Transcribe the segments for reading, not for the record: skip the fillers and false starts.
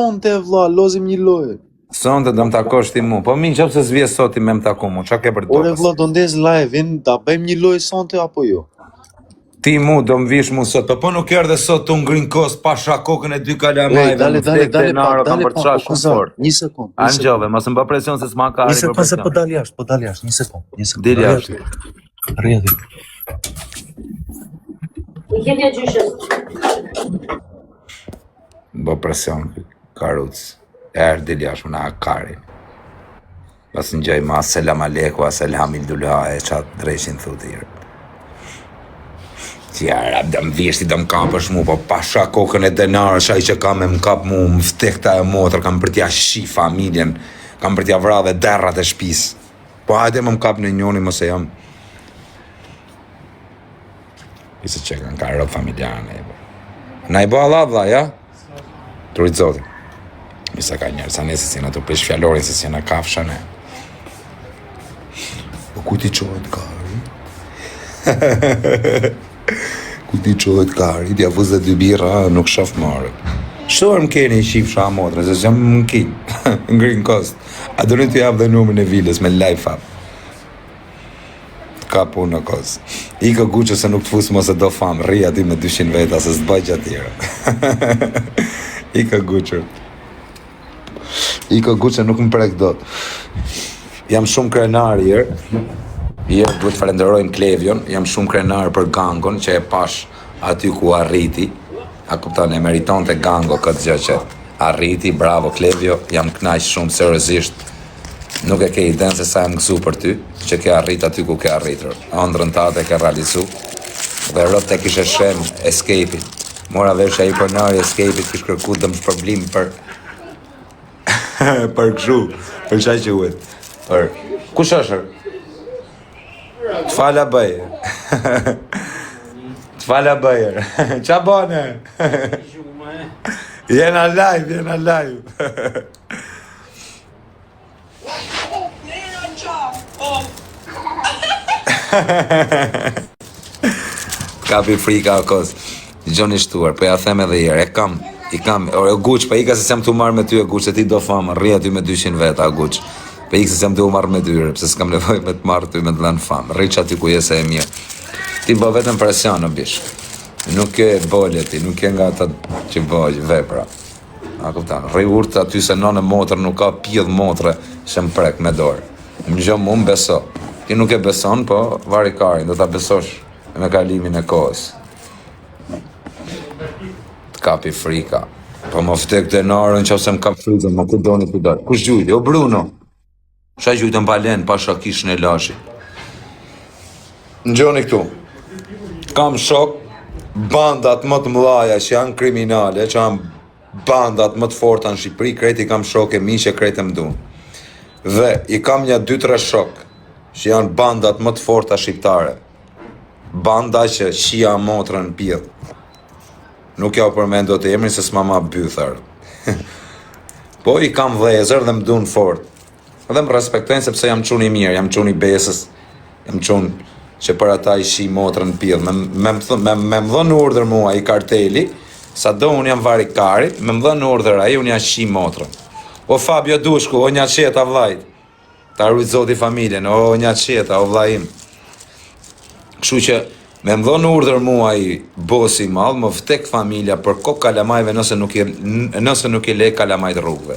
Sonte vlla, lozim një lojë. Sonte do më takosh ti mu. Po mi qëpë se s'vje sot ti me më taku mu. Qa ke për Ore topës? vlla, do ndez live, vin ta bëjmë një lojë sonte apo jo? Ti mu do më vish mu sot. Po nuk erdhe sot të ngrin kost pasha kokën e dy kalamajve. Dale, pa, fort. Një sekond. Angjove, mos më bë presion se s'ma ka Një ari për sekond se presion. po dal jashtë, një sekond. Dil jashtë. Rrjedhi. I kemi gjyshës. Bë presion, karuc. Erë dil jashtë, më na kari. Pas në gjaj ma selam aleku, selam ildulha e qatë dreshin thutirë. Qjara, dë më vishti, dë më kapësh mu, po pasha kokën e denarë, shaj që kam e më kap mu, më ftekta e motër, kam për t'ja shi familjen, kam për t'ja vra dhe derrat e shpis. Po hajde më kap në njoni, mos e jam. Isë që kanë ka rëpë familjane. Na i bo Allah, dha, ja? Trurit zotin. Misa ka njerë, sa nese si në të prish fjallorin, se si në kafsha ne. Po ku ti qohet kari? Ku ti qohet kari? T'ja vëz dhe dy birra, nuk shof marë. Shtorë më keni i shif sha motre, se që më kin, ngrin kost. A do në t'ju javë dhe numën e vilës me life up. Ka punë në kost. Iko guqë se nuk t'fus mos e do famë, rria ti me 200 veta, se s'baj që atjera. Iko guqër. Iko guqë nuk më prek dot. Jam shumë krenar jërë. Jërë duhet falenderojnë Klevion. Jam shumë krenar për gangon që e pash aty ku arriti. A kupton, e meriton të gango këtë gjë që arriti. Bravo Klevio, jam knaq shumë seriozisht. Nuk e ke iden se sa jam gëzu për ty, që ke arrit aty ku ke arritur. Ëndrën tate ke realizu. Dhe rrët të kishe shem escape-in. Mora vesh që a i pronari escape-it kish kërku dëmë shpërblim për për këshu, për qaj që uet. Për... Kush është? T'fala bëjër. T'fala bëjër. Qa bane? Jena live. Kapi frika o kos. Gjoni shtuar, po ja them edhe jere, i kam, o guq, pa ika se sem t'u marrë me ty e guq, se ti do famë, rria ty me 200 veta, guq. Pa ika se sem t'u marrë me dyre, pse s'kam nevoj me t'marrë ty me t'lanë famë, rri që aty ku jese e mirë. Ti bo vetëm presion, o bish. Nuk e bolje ti, nuk e nga ata që bojë, vepra. A kuptan, rri urtë aty se nënë motër nuk ka pjedh motre, që më prek me dorë. Më gjo mu më beso. Ti nuk e beson, po vari karin, do t'a besosh me kalimin e kohës. Kapi frika. Po më ftek denarën që ose më kap frikën, më ku doni ku dojë. Kush gjujti? O Bruno. Qa gjujti në balen, pasha kishën e lashi. Në gjoni këtu. Kam shok, bandat më të mëdhaja që janë kriminale, që janë bandat më të forta në Shqipëri, kreti kam shok e mi që kreti më dunë. Dhe i kam një 2-3 shok, që janë bandat më të forta shqiptare. Banda që shia motrën në pjedhë. Nuk ja u përmendo të emrin se s'ma ma bythar. Po i kam vlezër dhe më dunë fort. Dhe më respektojnë sepse jam quni mirë, jam quni besës, jam quni që për ata i shi motrën në pjedhë. Me më dhënë urdhër mua i karteli, sa do unë jam vari karit, me më dhënë urdhër aji unë jam shi motrën. O Fabio Dushku, o një qeta vlajt. Ta rrujt zoti familjen, o një qeta, o vlajim. Kështu që me më dhonë urdhër mua i bosi malë, më vtek familja për kokë kalamajve nëse nuk i le kalamajt rrugve.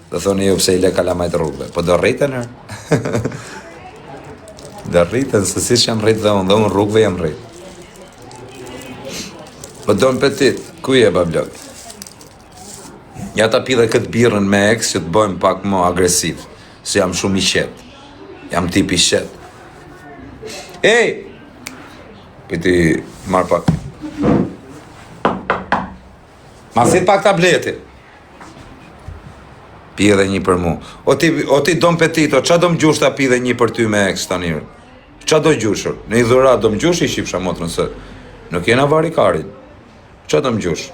Dhe thonë ju pse i le kalamajt rrugve. Po do rritën e? Do rritën, se si që jam rritë dhe unë rrugve jam rritë. Po do në petit, ku je bablok? Ja ta pi dhe këtë birën me eks që të bojmë pak më agresiv, se jam shumë i qetë. Jam tip i qetë. Ej! Pëti marrë pak. Ma sit pak tableti. Pi edhe një për mu. O ti do më petito, qa do më gjush ta pi edhe një për ty me eks të njërë? Qa do gjushur? Në i dhurat do më gjush i shifsha motrën së. Nuk jena vari karin. Qa do më gjush?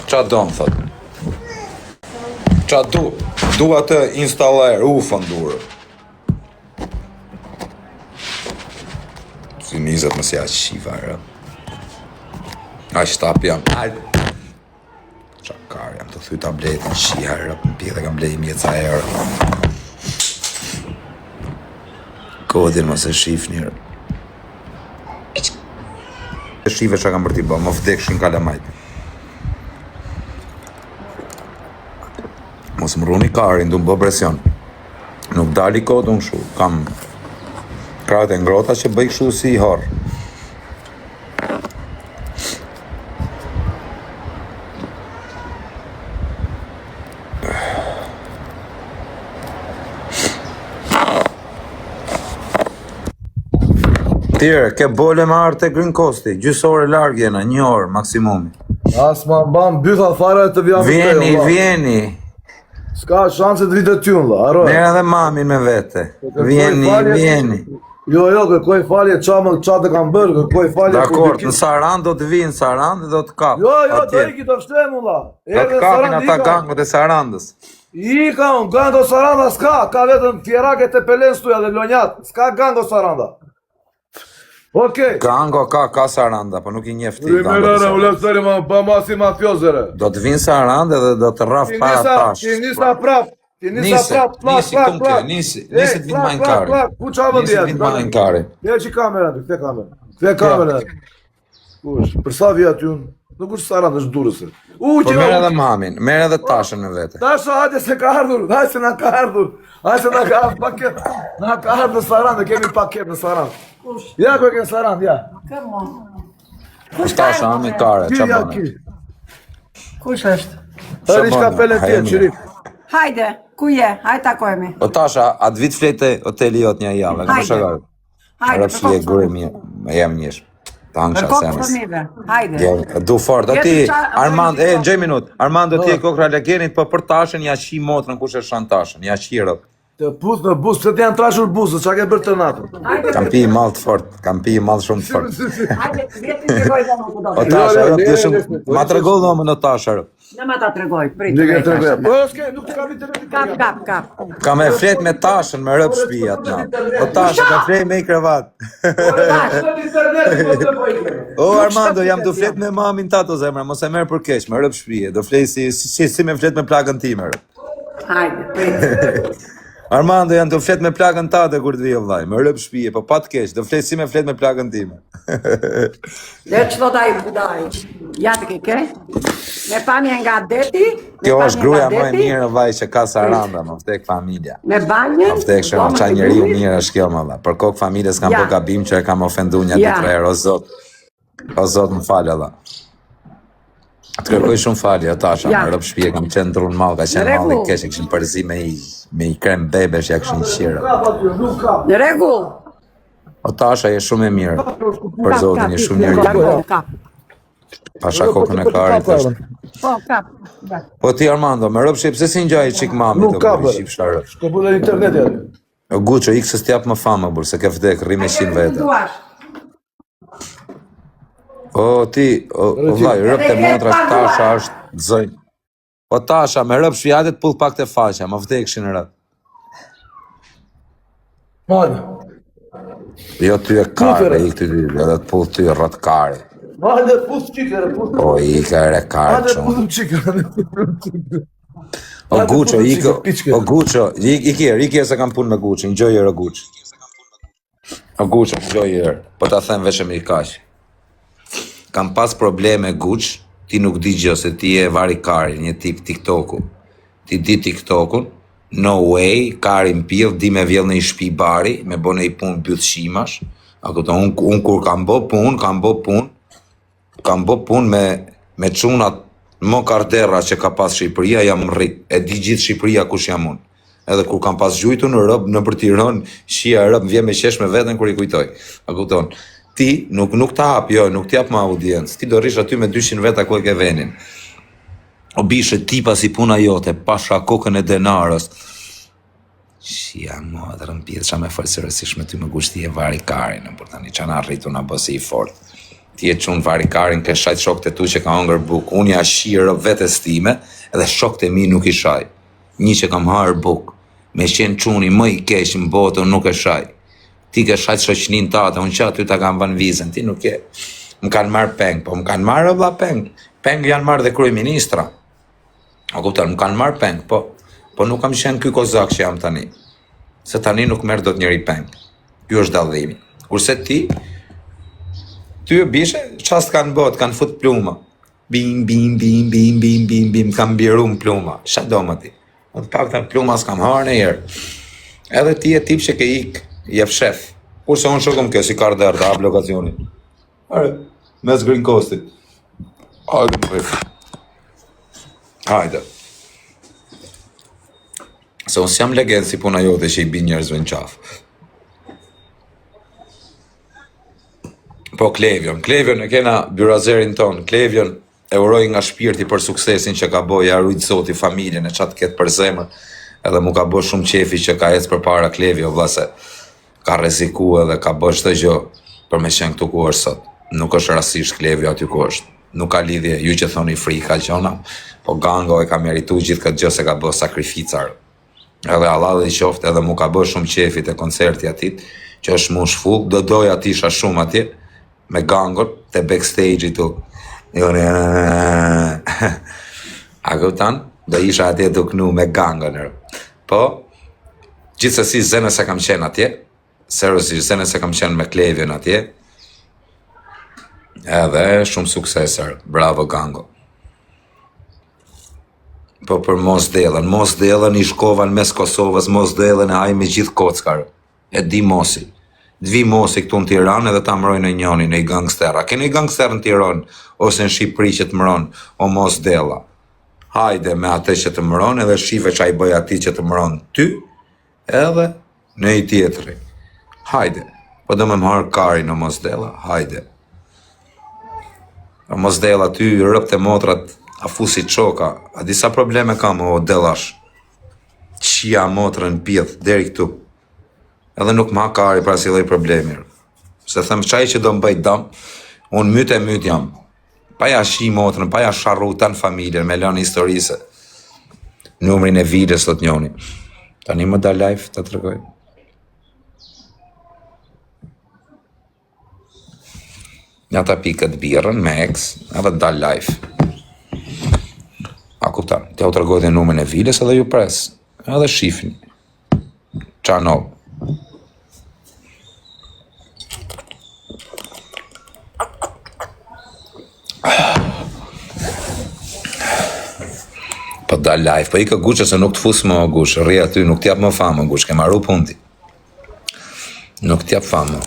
Qa do më thot? Qa du? Du atë installer, ufën durë. Si nizet më si aq shifa, A shtap jam. Qakar jam të thuj tabletin, shia rëp, në pjede kam blej mjeca erë. Kodin mos e shif njërë. E shive që kam për t'i bo, më vdekshin kalamajt. Mos më runi karin, du më bë presion. Nuk dali kodë unë shu, kam kratë e ngrota që bëj kështu si i horë. Tire, ke bole me artë e Green Costi, gjysore largë jena, 1 orë maksimumi. As ma ban bytha fare të vjam Vjeni. S'ka shanse të vitë ty unë, aroj. Merë edhe mamin me vete. Vjeni. Jo, kërkoj falje, qa të kam bërë, kërkoj falje. Dakor, në Saran do të vinë, Saran do të kapë. Jo, të iki të shtem ulla. Do të kapin ata gangët e Sarandës. Ika unë, gango Saranda s'ka, ka vetëm fjeraket e pelen stuja dhe lonjat, s'ka gango Saranda. Okej. Gango ka Saranda, po nuk i njefti. Rimerere, u lepseri pa masi mafiozere. Do të vinë Saranda dhe do të rraf para tash. Ti nisa prap. Nisi të vinë majnkari. Ku qa vëndi jetë? Vinë majnkari. Kje që kamerën, këte kamerën. Kush, për sa vija ty unë? Nuk është Saranda, është durëse. Po merë edhe mamin, merë edhe tashën me vete. Tasha, hajde se ka ardhur, hajde se na ka ardhur. Hajde se na ka ardhur paket. Na ka ardhur Saranda, kemi paket në Saranda. Ja, ku e kënë Saranda, ja. Kush tasha, ami kare, qa bëne? Kush është? Tëri shka pele tjetë, qërik. Hajde, ku je? Hajde takojme. O tasha, atë vit flete hoteli jot një javë, ka më shakarë. Hajde, Rëpsh li e gure me jem njësh. Ta hangë për qa kokë senës. fëmive. Hajde. Du fort, do ti, Armand, në gjej minut. Armand do ti e kokra legenit, po për tashën ja qi motrën kush e shan tashën, ja qi rëp. Të pus në bus, pëse të janë trashur busë, qa ke bërë të natë? Kam pi mall të fort, kam pi mall shumë të fort. Hajde, vjetë të tregoj dhe më O kudo. tasha, rëp, të shumë, ma të regollë dhe më në tasha rëp. Në ma ta tregoj, prit. Ndike të rege. Po, s'ke, nuk të kam i të rege. Kap. Ka me flet me tashën, me rëp shpia të natë. O tasha, ka flet me i krevat. O Armando, jam du flet me mamin tato zemra, mos e merë për kesh, me rëp shpije. Do flet si me flet me plagën time rëp. Hajde, prit. Armando janë të flet me plagën tate kur të vijë vllaj, më rëp shpije, po pa të keq, do flet si me flet me plagën time. Dhe që do taj budaj? Ja të ke? Me pamje nga deti? Kjo është gruaja më e mirë vllaj që ka Saranda, më vdek familja. Me banjën? Më vdek shumë qa njeriu mirë është kjo më vlla. Për kokë familjes kam bë gabim që e kam ofendu një 2-3 herë, o zot. O zot më falë vlla. Të kërkoj shumë falje, tasha, me rëp shpije, kam qenë ndrunë malë, ka qenë malë i kesh, e këshin përzi me i krem bebesh, ja këshin qire. Në regull. O tasha, je shumë e mirë, për zotin, je shumë mirë. Kap. Pasha kokën e karit është. Po, kap. Po ti Armando, me rëp shqip, se si njaj qik mami të bërë i shqip shtarë? Shko bu dhe internet e. O Guqo, ikë se t'jap më famë, burë, se ke vdek, rime 100 vete. O ti, o vlaj, rëp të motra që tasha është zëjnë. O tasha, me rëp shvijatet pull pak të faqa, më vdekshin rëp. Malë. Jo ty e kare, i këtë dy, edhe të pull ty rët kare. Malë, pus qikere, pus. O, i ka ere kare Malë, shumë. pus qikere. O Guqo, o Guqo, i kjerë se kam punë me Guqo, në gjoj erë Guqo. O Guqo, në gjoj erë, po ta them veç e me i kashë. Kam pas probleme Guq, ti nuk di gjë se ti e vari Kari, një tip TikToku. Ti di TikTokun, no way, Kari m'pjell, di me vjell në i shpi bari, me bo në i pun byth shimash. A këto, unë kur kam bo pun me qunat më karderra që ka pas Shqipëria, jam rrit, e di gjithë Shqipëria kush jam unë. Edhe kur kam pas gjujtu në rëb, në për Tiran, shia rëb, më vjen me qesh me veten kur i kujtoj. A këton, ti nuk ta hap, jo, nuk t'jap ma audiencë, ti do rish aty me 200 veta ku e ke venin. O bishe tipa si puna jote, pasha kokën e denarës. Shia mo, dhe rëmpjet qa me falsërësish me ty me gushti e vari Karin, në për tani qa na rritu na bësi i fort. Ti e qunë vari Karin, ke shajt shok të tu që ka hongër buk, unë ja shirë vetes time, edhe shok të mi nuk i shaj. Një që kam harë buk, me qenë quni më i kesh në botë, nuk e shaj. Ti ke shajt shoqnin tate, unë që aty ta kam van vizën, ti nuk e. më kanë marrë peng, po më kanë marrë vlla peng. Peng janë marrë dhe kryeministra. A kupton, më kanë marrë peng, po nuk kam qenë ky kozak që jam tani. Se tani nuk merr dot njëri peng. Ky është dallimi. Kurse ty e bishe, çast kanë bot, kanë fut pluma. Bim, bim, bim, bim, bim, bim, bim, kam birum pluma. Qa do më ti? Në të pak të pluma s'kam harë në herë. Edhe ti e tip që ke ik, jef shef. Kurse unë shokum kjo si kardër të hap lokacionin. Are, mes Green Coastit. Hajde më rif. Hajde. Se unë s'jam legend si puna jote që i bin njerëzve në qafë. Po Klevion e kena byrazerin ton, Klevion e uroj nga shpirti për suksesin që ka bo, ja rujtë zoti familjen e qatë ketë për zemër, edhe mu ka bo shumë qefi që ka ecë për para Klevio, vlase ka reziku edhe ka bo çdo gjë për me qenë këtu ku është sot. Nuk është rasisht Klevio aty ku është, nuk ka lidhje, ju që thoni frika gjona, po Gango e ka meritu gjithë këtë gjë se ka bo sakrificar. Edhe Allah dhe i qoftë edhe mu ka bo shumë qefi të koncerti atit, që është mu shfull, do doja ti isha shumë atje, me Gangon, të backstage-i tu. A këptan, do isha atje të knu me Gangoner. Po, gjithsesi zene se kam qenë atje, seriosisht zene se kam qenë me Klevion atje, edhe shumë suksesër, bravo Gango. Po për Mos Dellën i shkovan mes Kosovës, Mos Dellën e haj me gjithë kockar, e di Mosi. Dvi Mosi këtu në Tiranë edhe ta mërojnë e njoni në i gangstera. Keni i gangster në Tiranë, ose në Shqipëri që të mëron, o Mos Della. Hajde me atë që të mëron, edhe shive që a i bëj ati që të mëron ty, edhe në i tjetëri. Hajde, po do me më harë kari në Mos Della, hajde. O Mos Della, ty rëpë të motrat, a fusi qoka, a disa probleme kam o Dellash. Qia motrën pjedh, deri këtu. Edhe nuk ma kari pra si dhe i problemi. Se thëmë qaj që do më bëjt dam, unë myt jam. Pa ja shi motrën, pa ja sharru tanë familjen, me lanë historise. Numrin e videos të të njoni. Tani më da live të të tregoj. Nja ta pi këtë birën me ex, edhe da live. A kuptan, të ja u tregoj dhe numrin e videos edhe ju pres. Edhe shifni. Qa no. Po da live, po i ka guqë se nuk të fusë më guqë, rri aty, nuk t'jap më famë guqë, ke marru pundi. Nuk t'jap famë.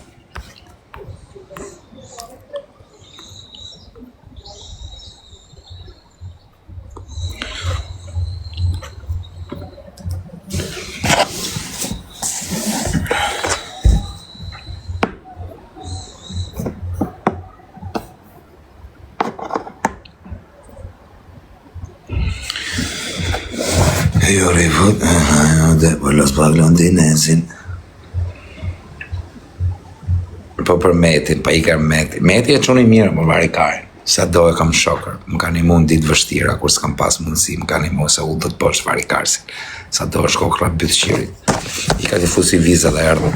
Jo rivut, dhe për los pak londinesin. Po për Metin, pa i kërë Meti. Meti e quni mirë, më varikarin. Sa do e kam shokër, më ka një mund ditë vështira, kur s'kam pas mundësi, më ka një mund se u do të poshtë varikarsin. Sa do është kokra bytë qirit. I ka t'i fusi viza dhe erdhë.